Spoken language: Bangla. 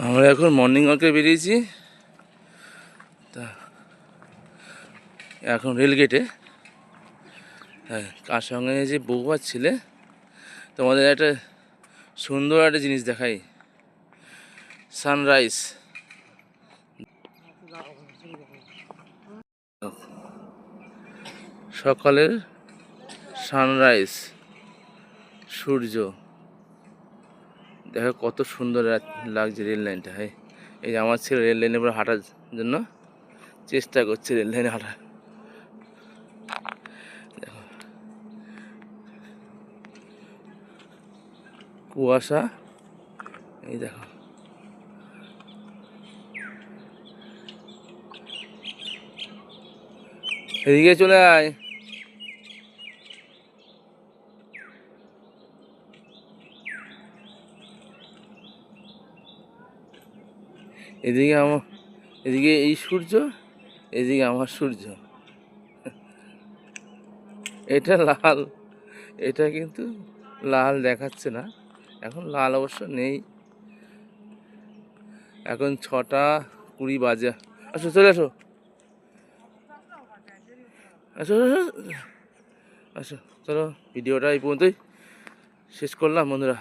আমরা এখন মর্নিং ওয়াকে বেরিয়েছি। তা এখন রেলগেটে। হ্যাঁ, কার সঙ্গে যে বউ আর ছেলে, তোমাদের একটা সুন্দর একটা জিনিস দেখাই, সানরাইজ। সকালের সানরাইজ, সূর্য দেখো কত সুন্দর লাগছে রেল লাইনটা। হ্যাঁ, এই যে আমার ছেলে রেল লাইনের উপরে হাঁটার জন্য চেষ্টা করছে, রেল লাইনে হাঁটার। দেখো কুয়াশা, এই দেখো এদিকে চলে আয়। এদিকে আমার, এদিকে এই সূর্য, এদিকে আমার সূর্য। এটা লাল, এটা কিন্তু লাল দেখাচ্ছে না, এখন লাল অবশ্য নেই। এখন 6:20 বাজে। আসো চলে আসো, আসো আসো আসো। চলো, ভিডিওটা এই পর্যন্তই শেষ করলাম বন্ধুরা।